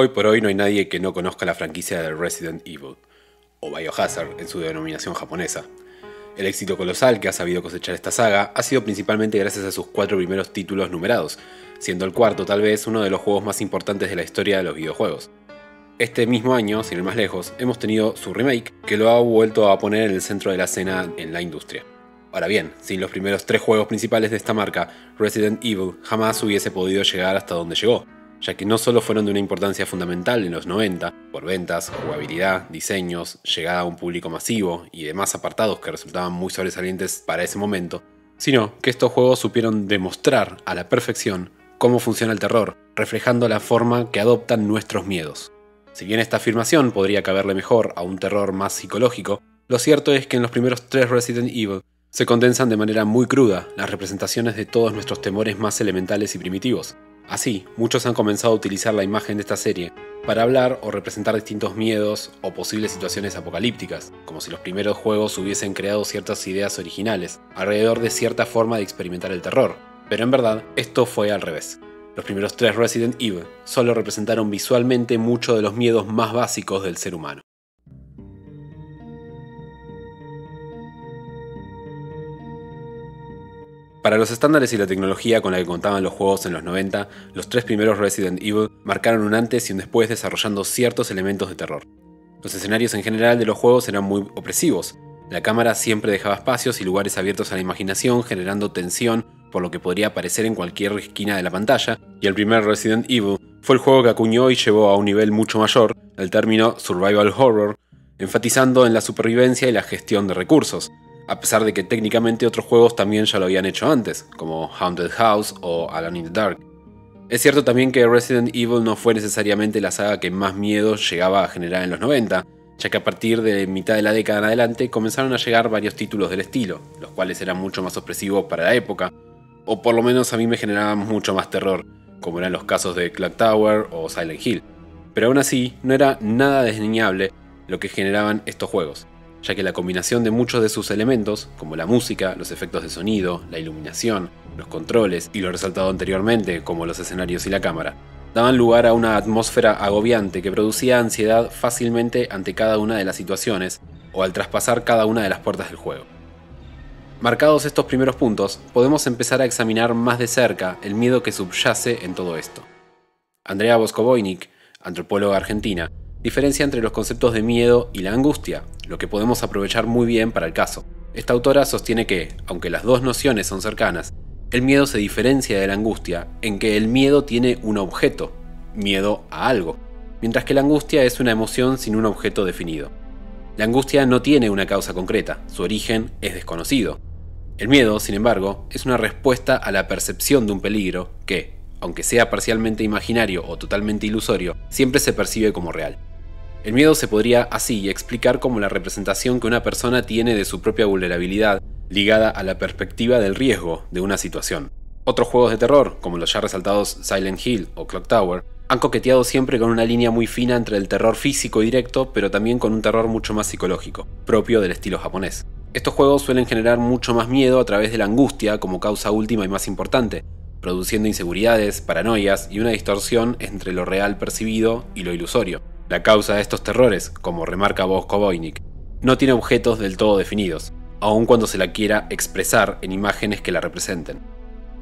Hoy por hoy no hay nadie que no conozca la franquicia de Resident Evil, o Biohazard en su denominación japonesa. El éxito colosal que ha sabido cosechar esta saga ha sido principalmente gracias a sus 4 primeros títulos numerados, siendo el cuarto tal vez uno de los juegos más importantes de la historia de los videojuegos. Este mismo año, sin ir más lejos, hemos tenido su remake, que lo ha vuelto a poner en el centro de la escena en la industria. Ahora bien, sin los primeros 3 juegos principales de esta marca, Resident Evil jamás hubiese podido llegar hasta donde llegó, ya que no solo fueron de una importancia fundamental en los 90, por ventas, jugabilidad, diseños, llegada a un público masivo y demás apartados que resultaban muy sobresalientes para ese momento, sino que estos juegos supieron demostrar a la perfección cómo funciona el terror, reflejando la forma que adoptan nuestros miedos. Si bien esta afirmación podría caberle mejor a un terror más psicológico, lo cierto es que en los primeros 3 Resident Evil se condensan de manera muy cruda las representaciones de todos nuestros temores más elementales y primitivos. Así, muchos han comenzado a utilizar la imagen de esta serie para hablar o representar distintos miedos o posibles situaciones apocalípticas, como si los primeros juegos hubiesen creado ciertas ideas originales alrededor de cierta forma de experimentar el terror, pero en verdad esto fue al revés. Los primeros 3 Resident Evil solo representaron visualmente muchos de los miedos más básicos del ser humano. Para los estándares y la tecnología con la que contaban los juegos en los 90, los 3 primeros Resident Evil marcaron un antes y un después desarrollando ciertos elementos de terror. Los escenarios en general de los juegos eran muy opresivos. La cámara siempre dejaba espacios y lugares abiertos a la imaginación, generando tensión por lo que podría aparecer en cualquier esquina de la pantalla, y el primer Resident Evil fue el juego que acuñó y llevó a un nivel mucho mayor el término Survival Horror, enfatizando en la supervivencia y la gestión de recursos, a pesar de que técnicamente otros juegos también ya lo habían hecho antes, como Haunted House o Alone in the Dark. Es cierto también que Resident Evil no fue necesariamente la saga que más miedo llegaba a generar en los 90, ya que a partir de mitad de la década en adelante comenzaron a llegar varios títulos del estilo, los cuales eran mucho más opresivos para la época, o por lo menos a mí me generaban mucho más terror, como eran los casos de Clock Tower o Silent Hill. Pero aún así, no era nada desdeñable lo que generaban estos juegos, ya que la combinación de muchos de sus elementos, como la música, los efectos de sonido, la iluminación, los controles y lo resaltado anteriormente, como los escenarios y la cámara, daban lugar a una atmósfera agobiante que producía ansiedad fácilmente ante cada una de las situaciones o al traspasar cada una de las puertas del juego. Marcados estos primeros puntos, podemos empezar a examinar más de cerca el miedo que subyace en todo esto. Andrea Boskovoynik, antropóloga argentina, diferencia entre los conceptos de miedo y la angustia, lo que podemos aprovechar muy bien para el caso. Esta autora sostiene que, aunque las dos nociones son cercanas, el miedo se diferencia de la angustia en que el miedo tiene un objeto, miedo a algo, mientras que la angustia es una emoción sin un objeto definido. La angustia no tiene una causa concreta, su origen es desconocido. El miedo, sin embargo, es una respuesta a la percepción de un peligro que, aunque sea parcialmente imaginario o totalmente ilusorio, siempre se percibe como real. El miedo se podría así explicar como la representación que una persona tiene de su propia vulnerabilidad ligada a la perspectiva del riesgo de una situación. Otros juegos de terror, como los ya resaltados Silent Hill o Clock Tower, han coqueteado siempre con una línea muy fina entre el terror físico directo, pero también con un terror mucho más psicológico, propio del estilo japonés. Estos juegos suelen generar mucho más miedo a través de la angustia como causa última y más importante, produciendo inseguridades, paranoias y una distorsión entre lo real percibido y lo ilusorio. La causa de estos terrores, como remarca Boskovoynik, no tiene objetos del todo definidos, aun cuando se la quiera expresar en imágenes que la representen.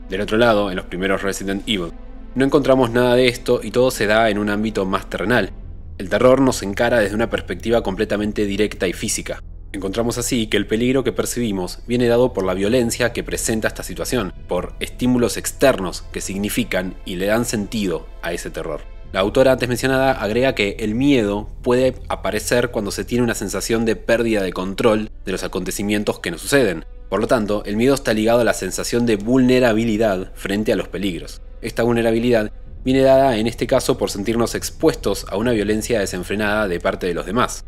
Del otro lado, en los primeros Resident Evil, no encontramos nada de esto y todo se da en un ámbito más terrenal. El terror nos encara desde una perspectiva completamente directa y física. Encontramos así que el peligro que percibimos viene dado por la violencia que presenta esta situación, por estímulos externos que significan y le dan sentido a ese terror. La autora antes mencionada agrega que el miedo puede aparecer cuando se tiene una sensación de pérdida de control de los acontecimientos que nos suceden. Por lo tanto, el miedo está ligado a la sensación de vulnerabilidad frente a los peligros. Esta vulnerabilidad viene dada en este caso por sentirnos expuestos a una violencia desenfrenada de parte de los demás.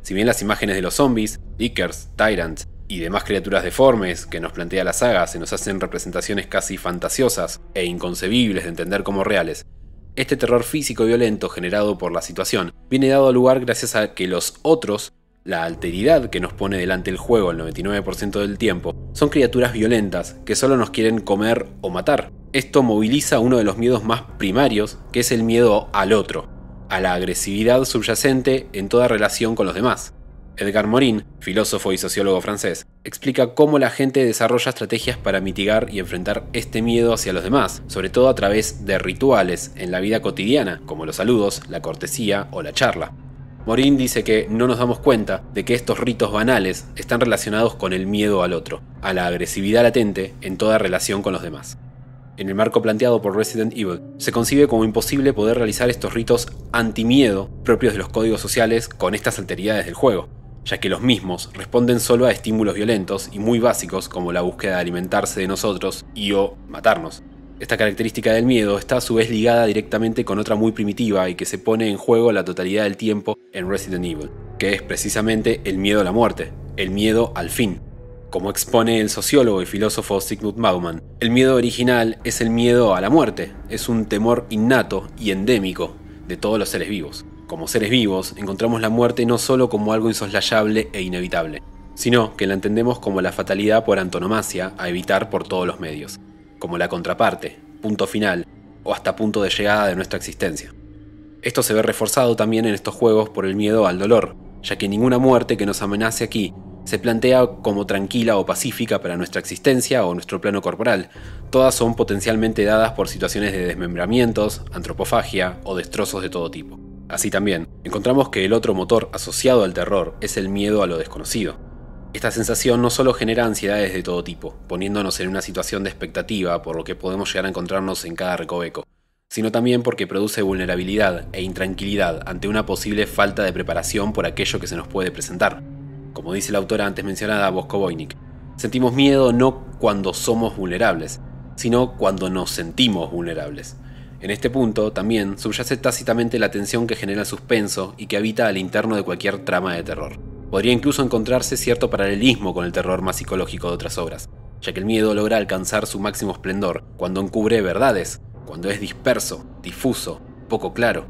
Si bien las imágenes de los zombies, Lickers, Tyrants y demás criaturas deformes que nos plantea la saga se nos hacen representaciones casi fantasiosas e inconcebibles de entender como reales, este terror físico y violento generado por la situación viene dado a lugar gracias a que los otros, la alteridad que nos pone delante el juego el 99% del tiempo, son criaturas violentas que solo nos quieren comer o matar. Esto moviliza uno de los miedos más primarios, que es el miedo al otro, a la agresividad subyacente en toda relación con los demás. Edgar Morin, filósofo y sociólogo francés, explica cómo la gente desarrolla estrategias para mitigar y enfrentar este miedo hacia los demás, sobre todo a través de rituales en la vida cotidiana, como los saludos, la cortesía o la charla. Morin dice que no nos damos cuenta de que estos ritos banales están relacionados con el miedo al otro, a la agresividad latente en toda relación con los demás. En el marco planteado por Resident Evil, se concibe como imposible poder realizar estos ritos anti-miedo propios de los códigos sociales con estas alteridades del juego, ya que los mismos responden solo a estímulos violentos y muy básicos como la búsqueda de alimentarse de nosotros y o matarnos. Esta característica del miedo está a su vez ligada directamente con otra muy primitiva y que se pone en juego la totalidad del tiempo en Resident Evil, que es precisamente el miedo a la muerte, el miedo al fin. Como expone el sociólogo y filósofo Zygmunt Bauman, el miedo original es el miedo a la muerte, es un temor innato y endémico de todos los seres vivos. Como seres vivos, encontramos la muerte no solo como algo insoslayable e inevitable, sino que la entendemos como la fatalidad por antonomasia a evitar por todos los medios, como la contraparte, punto final, o hasta punto de llegada de nuestra existencia. Esto se ve reforzado también en estos juegos por el miedo al dolor, ya que ninguna muerte que nos amenace aquí se plantea como tranquila o pacífica para nuestra existencia o nuestro plano corporal. Todas son potencialmente dadas por situaciones de desmembramientos, antropofagia o destrozos de todo tipo. Así también, encontramos que el otro motor asociado al terror es el miedo a lo desconocido. Esta sensación no solo genera ansiedades de todo tipo, poniéndonos en una situación de expectativa por lo que podemos llegar a encontrarnos en cada recoveco, sino también porque produce vulnerabilidad e intranquilidad ante una posible falta de preparación por aquello que se nos puede presentar. Como dice la autora antes mencionada, Bosco Voynich, sentimos miedo no cuando somos vulnerables, sino cuando nos sentimos vulnerables. En este punto, también, subyace tácitamente la tensión que genera el suspenso y que habita al interno de cualquier trama de terror. Podría incluso encontrarse cierto paralelismo con el terror más psicológico de otras obras, ya que el miedo logra alcanzar su máximo esplendor cuando encubre verdades, cuando es disperso, difuso, poco claro.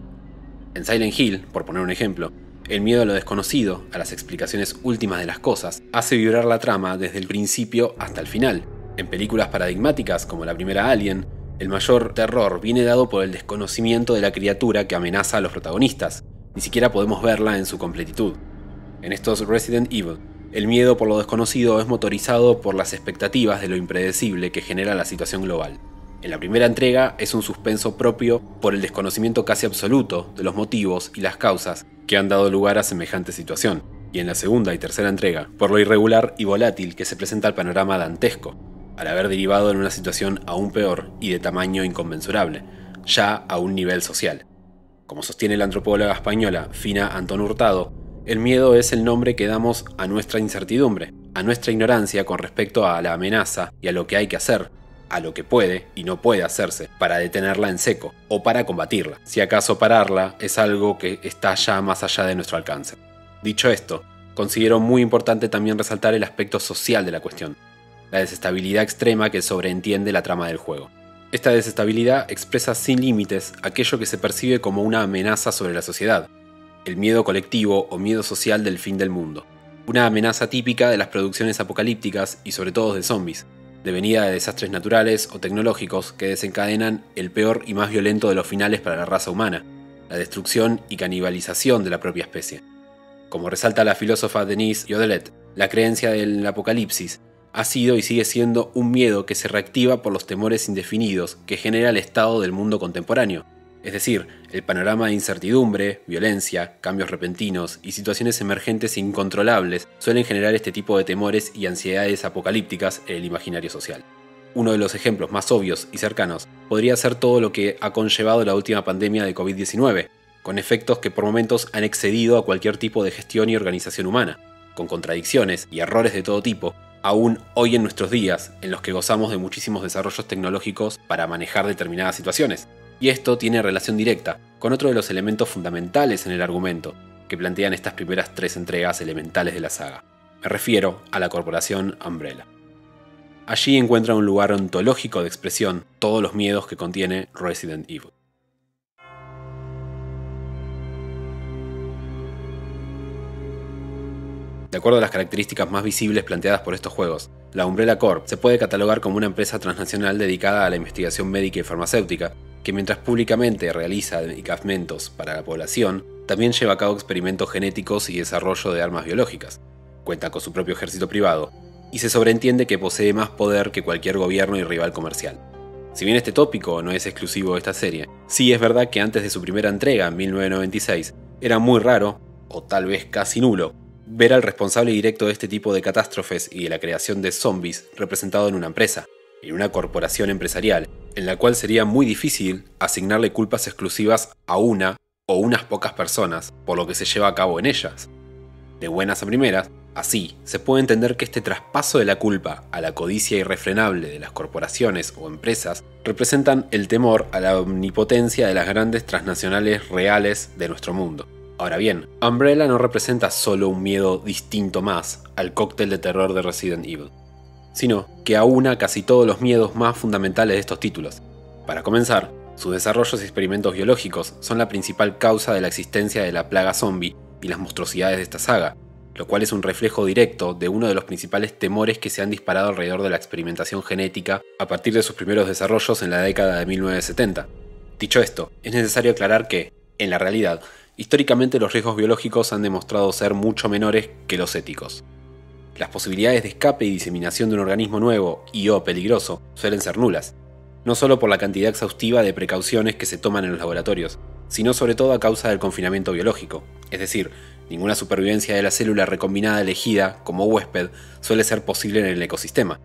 En Silent Hill, por poner un ejemplo, el miedo a lo desconocido, a las explicaciones últimas de las cosas, hace vibrar la trama desde el principio hasta el final. En películas paradigmáticas como la primera Alien, el mayor terror viene dado por el desconocimiento de la criatura que amenaza a los protagonistas. Ni siquiera podemos verla en su completitud. En estos Resident Evil, el miedo por lo desconocido es motorizado por las expectativas de lo impredecible que genera la situación global. En la primera entrega es un suspenso propio por el desconocimiento casi absoluto de los motivos y las causas que han dado lugar a semejante situación, y en la segunda y tercera entrega, por lo irregular y volátil que se presenta el panorama dantesco, al haber derivado en una situación aún peor y de tamaño inconmensurable, ya a un nivel social. Como sostiene la antropóloga española Fina Antón Hurtado, el miedo es el nombre que damos a nuestra incertidumbre, a nuestra ignorancia con respecto a la amenaza y a lo que hay que hacer, a lo que puede y no puede hacerse para detenerla en seco o para combatirla, si acaso pararla es algo que está ya más allá de nuestro alcance. Dicho esto, considero muy importante también resaltar el aspecto social de la cuestión, la desestabilidad extrema que sobreentiende la trama del juego. Esta desestabilidad expresa sin límites aquello que se percibe como una amenaza sobre la sociedad, el miedo colectivo o miedo social del fin del mundo, una amenaza típica de las producciones apocalípticas y sobre todo de zombies, devenida de desastres naturales o tecnológicos que desencadenan el peor y más violento de los finales para la raza humana, la destrucción y canibalización de la propia especie. Como resalta la filósofa Denise Yodelet, la creencia del apocalipsis ha sido y sigue siendo un miedo que se reactiva por los temores indefinidos que genera el estado del mundo contemporáneo, es decir, el panorama de incertidumbre, violencia, cambios repentinos y situaciones emergentes e incontrolables suelen generar este tipo de temores y ansiedades apocalípticas en el imaginario social. Uno de los ejemplos más obvios y cercanos podría ser todo lo que ha conllevado la última pandemia de COVID-19, con efectos que por momentos han excedido a cualquier tipo de gestión y organización humana, con contradicciones y errores de todo tipo, aún hoy en nuestros días, en los que gozamos de muchísimos desarrollos tecnológicos para manejar determinadas situaciones. Y esto tiene relación directa con otro de los elementos fundamentales en el argumento que plantean estas primeras 3 entregas elementales de la saga. Me refiero a la corporación Umbrella. Allí encuentra un lugar ontológico de expresión todos los miedos que contiene Resident Evil. De acuerdo a las características más visibles planteadas por estos juegos, la Umbrella Corp se puede catalogar como una empresa transnacional dedicada a la investigación médica y farmacéutica, que que mientras públicamente realiza medicamentos para la población, también lleva a cabo experimentos genéticos y desarrollo de armas biológicas. Cuenta con su propio ejército privado, y se sobreentiende que posee más poder que cualquier gobierno y rival comercial. Si bien este tópico no es exclusivo de esta serie, sí es verdad que antes de su primera entrega en 1996, era muy raro, o tal vez casi nulo, ver al responsable directo de este tipo de catástrofes y de la creación de zombies representado en una empresa, en una corporación empresarial, en la cual sería muy difícil asignarle culpas exclusivas a una o unas pocas personas por lo que se lleva a cabo en ellas. De buenas a primeras, así, se puede entender que este traspaso de la culpa a la codicia irrefrenable de las corporaciones o empresas representan el temor a la omnipotencia de las grandes transnacionales reales de nuestro mundo. Ahora bien, Umbrella no representa solo un miedo distinto más al cóctel de terror de Resident Evil, sino que aúna casi todos los miedos más fundamentales de estos títulos. Para comenzar, sus desarrollos y experimentos biológicos son la principal causa de la existencia de la plaga zombie y las monstruosidades de esta saga, lo cual es un reflejo directo de uno de los principales temores que se han disparado alrededor de la experimentación genética a partir de sus primeros desarrollos en la década de 1970. Dicho esto, es necesario aclarar que, en la realidad, históricamente los riesgos biológicos han demostrado ser mucho menores que los éticos. Las posibilidades de escape y diseminación de un organismo nuevo y o peligroso suelen ser nulas, no solo por la cantidad exhaustiva de precauciones que se toman en los laboratorios, sino sobre todo a causa del confinamiento biológico, es decir, ninguna supervivencia de la célula recombinada elegida como huésped suele ser posible en el ecosistema.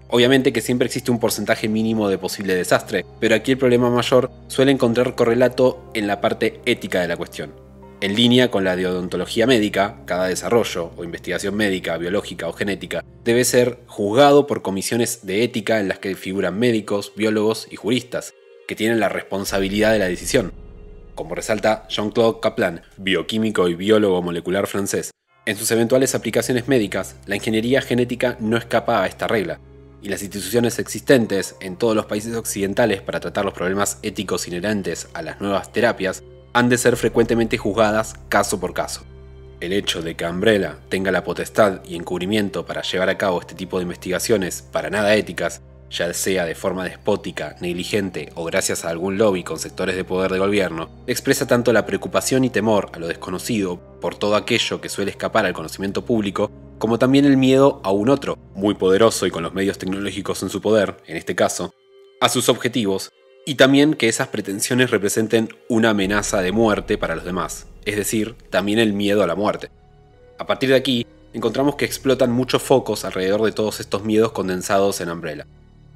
Obviamente que siempre existe un porcentaje mínimo de posible desastre, pero aquí el problema mayor suele encontrar correlato en la parte ética de la cuestión. En línea con la deontología médica, cada desarrollo o investigación médica, biológica o genética debe ser juzgado por comisiones de ética en las que figuran médicos, biólogos y juristas, que tienen la responsabilidad de la decisión. Como resalta Jean-Claude Kaplan, bioquímico y biólogo molecular francés, en sus eventuales aplicaciones médicas, la ingeniería genética no escapa a esta regla, y las instituciones existentes en todos los países occidentales para tratar los problemas éticos inherentes a las nuevas terapias han de ser frecuentemente juzgadas caso por caso. El hecho de que Umbrella tenga la potestad y encubrimiento para llevar a cabo este tipo de investigaciones para nada éticas, ya sea de forma despótica, negligente o gracias a algún lobby con sectores de poder del gobierno, expresa tanto la preocupación y temor a lo desconocido por todo aquello que suele escapar al conocimiento público, como también el miedo a un otro, muy poderoso y con los medios tecnológicos en su poder, en este caso, a sus objetivos, y también que esas pretensiones representen una amenaza de muerte para los demás, es decir, también el miedo a la muerte. A partir de aquí, encontramos que explotan muchos focos alrededor de todos estos miedos condensados en Umbrella.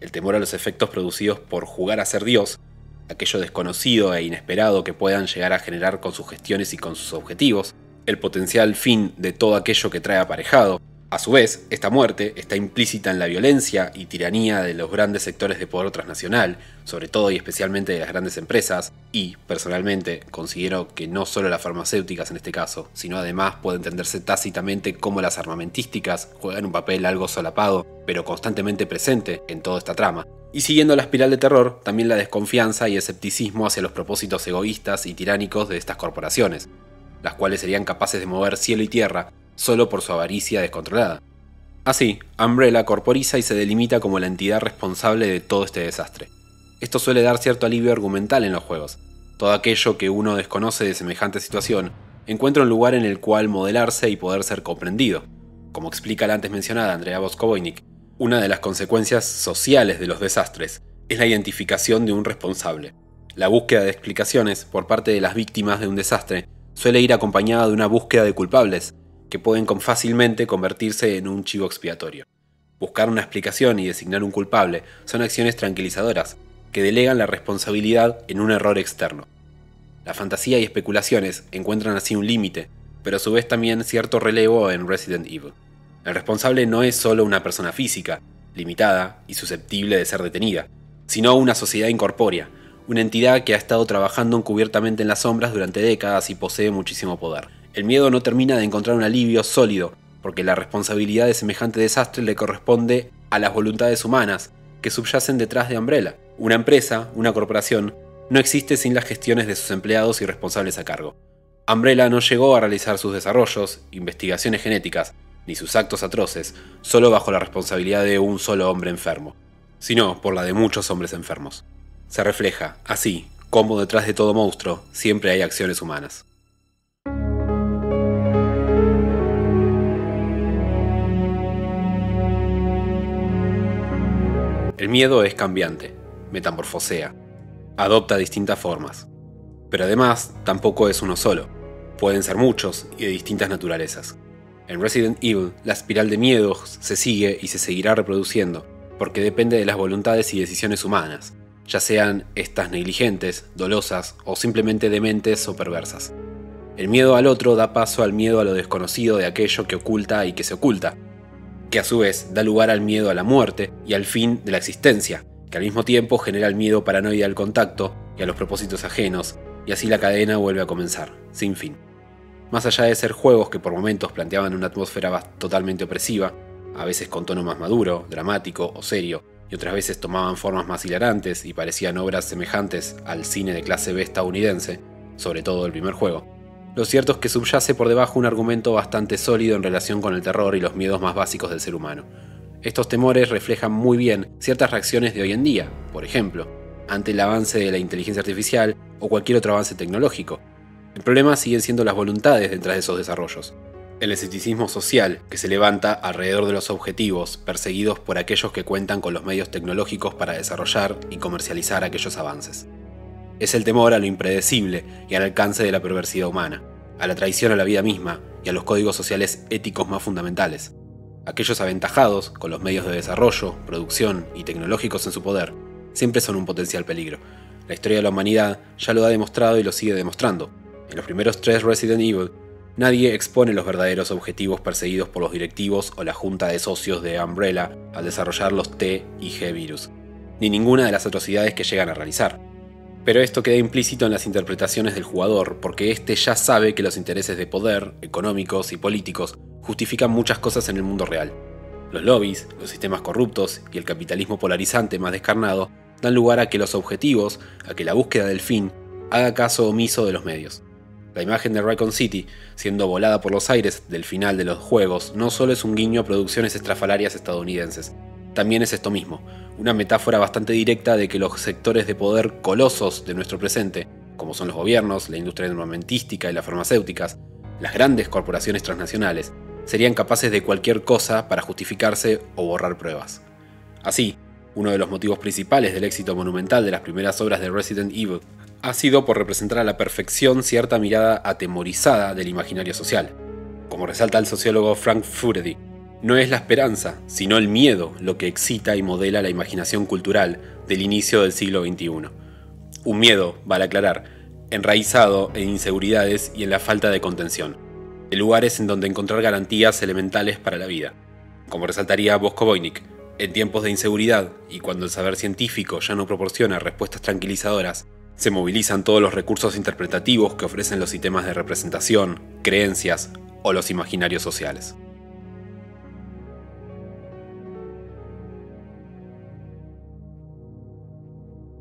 El temor a los efectos producidos por jugar a ser Dios, aquello desconocido e inesperado que puedan llegar a generar con sus gestiones y con sus objetivos, el potencial fin de todo aquello que trae aparejado. A su vez, esta muerte está implícita en la violencia y tiranía de los grandes sectores de poder transnacional, sobre todo y especialmente de las grandes empresas, y, personalmente, considero que no solo las farmacéuticas en este caso, sino además puede entenderse tácitamente cómo las armamentísticas juegan un papel algo solapado, pero constantemente presente en toda esta trama. Y siguiendo la espiral de terror, también la desconfianza y escepticismo hacia los propósitos egoístas y tiránicos de estas corporaciones, las cuales serían capaces de mover cielo y tierra solo por su avaricia descontrolada. Así, Umbrella corporiza y se delimita como la entidad responsable de todo este desastre. Esto suele dar cierto alivio argumental en los juegos. Todo aquello que uno desconoce de semejante situación encuentra un lugar en el cual modelarse y poder ser comprendido. Como explica la antes mencionada Andrea Boskovoynik, una de las consecuencias sociales de los desastres es la identificación de un responsable. La búsqueda de explicaciones por parte de las víctimas de un desastre suele ir acompañada de una búsqueda de culpables, que pueden fácilmente convertirse en un chivo expiatorio. Buscar una explicación y designar un culpable son acciones tranquilizadoras, que delegan la responsabilidad en un error externo. La fantasía y especulaciones encuentran así un límite, pero a su vez también cierto relevo en Resident Evil. El responsable no es solo una persona física, limitada y susceptible de ser detenida, sino una sociedad incorpórea, una entidad que ha estado trabajando encubiertamente en las sombras durante décadas y posee muchísimo poder. El miedo no termina de encontrar un alivio sólido, porque la responsabilidad de semejante desastre le corresponde a las voluntades humanas que subyacen detrás de Umbrella. Una empresa, una corporación, no existe sin las gestiones de sus empleados y responsables a cargo. Umbrella no llegó a realizar sus desarrollos, investigaciones genéticas, ni sus actos atroces, solo bajo la responsabilidad de un solo hombre enfermo, sino por la de muchos hombres enfermos. se refleja, así, cómo detrás de todo monstruo siempre hay acciones humanas. El miedo es cambiante, metamorfosea, adopta distintas formas. Pero además, tampoco es uno solo. Pueden ser muchos y de distintas naturalezas. En Resident Evil, la espiral de miedos se sigue y se seguirá reproduciendo, porque depende de las voluntades y decisiones humanas, ya sean estas negligentes, dolosas o simplemente dementes o perversas. El miedo al otro da paso al miedo a lo desconocido de aquello que oculta y que se oculta, que a su vez da lugar al miedo a la muerte y al fin de la existencia, que al mismo tiempo genera el miedo paranoide al contacto y a los propósitos ajenos, y así la cadena vuelve a comenzar, sin fin. Más allá de ser juegos que por momentos planteaban una atmósfera totalmente opresiva, a veces con tono más maduro, dramático o serio, y otras veces tomaban formas más hilarantes y parecían obras semejantes al cine de clase B estadounidense, sobre todo el primer juego, lo cierto es que subyace por debajo un argumento bastante sólido en relación con el terror y los miedos más básicos del ser humano. Estos temores reflejan muy bien ciertas reacciones de hoy en día, por ejemplo, ante el avance de la inteligencia artificial o cualquier otro avance tecnológico. El problema siguen siendo las voluntades detrás de esos desarrollos. El escepticismo social que se levanta alrededor de los objetivos perseguidos por aquellos que cuentan con los medios tecnológicos para desarrollar y comercializar aquellos avances. Es el temor a lo impredecible y al alcance de la perversidad humana, a la traición a la vida misma y a los códigos sociales éticos más fundamentales. Aquellos aventajados, con los medios de desarrollo, producción y tecnológicos en su poder, siempre son un potencial peligro. La historia de la humanidad ya lo ha demostrado y lo sigue demostrando. En los primeros 3 Resident Evil, nadie expone los verdaderos objetivos perseguidos por los directivos o la junta de socios de Umbrella al desarrollar los T y G virus, ni ninguna de las atrocidades que llegan a realizar. Pero esto queda implícito en las interpretaciones del jugador, porque éste ya sabe que los intereses de poder, económicos y políticos justifican muchas cosas en el mundo real. Los lobbies, los sistemas corruptos y el capitalismo polarizante más descarnado dan lugar a que los objetivos, a que la búsqueda del fin, haga caso omiso de los medios. La imagen de Raccoon City, siendo volada por los aires del final de los juegos, no solo es un guiño a producciones estrafalarias estadounidenses, también es esto mismo, una metáfora bastante directa de que los sectores de poder colosos de nuestro presente, como son los gobiernos, la industria armamentística y las farmacéuticas, las grandes corporaciones transnacionales, serían capaces de cualquier cosa para justificarse o borrar pruebas. Así, uno de los motivos principales del éxito monumental de las primeras obras de Resident Evil ha sido por representar a la perfección cierta mirada atemorizada del imaginario social. Como resalta el sociólogo Frank Furedi, no es la esperanza, sino el miedo lo que excita y modela la imaginación cultural del inicio del siglo XXI. Un miedo, vale aclarar, enraizado en inseguridades y en la falta de contención, de lugares en donde encontrar garantías elementales para la vida. Como resaltaría Bosco Voynick, en tiempos de inseguridad y cuando el saber científico ya no proporciona respuestas tranquilizadoras, se movilizan todos los recursos interpretativos que ofrecen los sistemas de representación, creencias o los imaginarios sociales.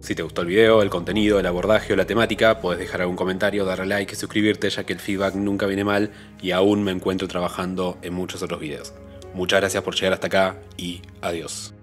Si te gustó el video, el contenido, el abordaje o la temática, podés dejar algún comentario, darle like y suscribirte, ya que el feedback nunca viene mal y aún me encuentro trabajando en muchos otros videos. Muchas gracias por llegar hasta acá y adiós.